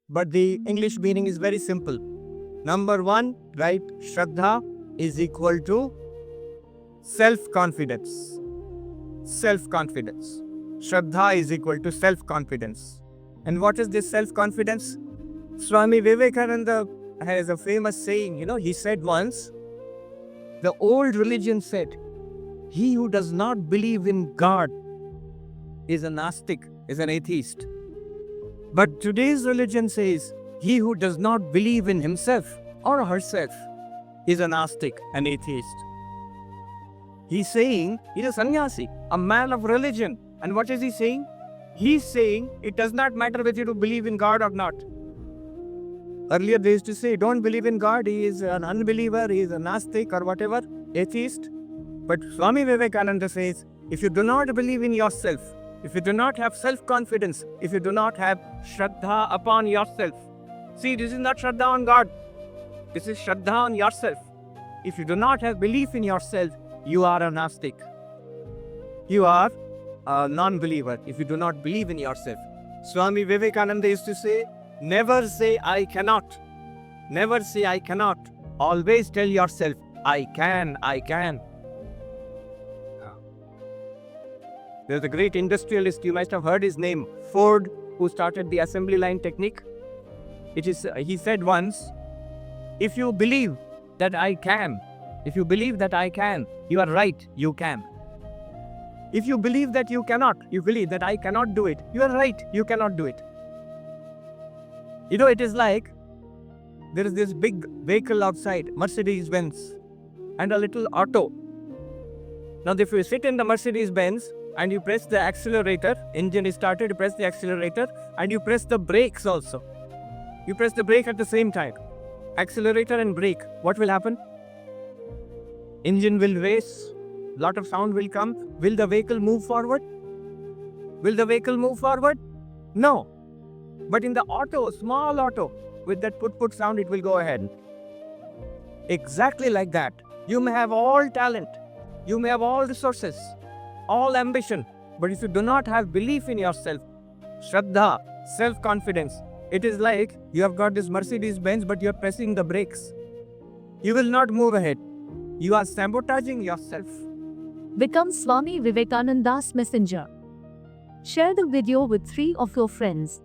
but the English meaning is very simple. Number one, right? Shraddha is equal to self-confidence. Self-confidence. Shraddha is equal to self-confidence. And what is this self-confidence? Swami Vivekananda has a famous saying, he said once, the old religion said, he who does not believe in God is a Gnostic, is an atheist. But today's religion says, he who does not believe in himself or herself is a Gnostic, an atheist. He's saying he's a sannyasi, a man of religion. And what is he saying? He's saying it does not matter whether you believe in God or not. Earlier they used to say, don't believe in God, he is an unbeliever, he is a Gnostic or whatever, atheist. But Swami Vivekananda says, if you do not believe in yourself, if you do not have self-confidence, if you do not have Shraddha upon yourself. See, this is not Shraddha on God. This is Shraddha on yourself. If you do not have belief in yourself, you are a Gnostic. You are a non-believer if you do not believe in yourself. Swami Vivekananda used to say, never say I cannot. Never say I cannot. Always tell yourself, I can, I can. There's a great industrialist, you must have heard his name, Ford, who started the assembly line technique. He said once, if you believe that I can, if you believe that I can, you are right, you can. If you believe that you cannot, you believe that I cannot do it, you are right, you cannot do it. It is like, there is this big vehicle outside, Mercedes-Benz, and a little auto. Now if you sit in the Mercedes-Benz, and you press the accelerator, engine is started, you press the accelerator, and you press the brakes also. You press the brake at the same time. Accelerator and brake. What will happen? Engine will race, lot of sound will come. Will the vehicle move forward? Will the vehicle move forward? No. But in the auto, small auto, with that put sound, it will go ahead. Exactly like that. You may have all talent. You may have all resources, all ambition, but if you do not have belief in yourself, Shraddha, self-confidence, it is like you have got this Mercedes-Benz, but you are pressing the brakes. You will not move ahead. You are sabotaging yourself. Become Swami Vivekananda's messenger. Share the video with 3 of your friends.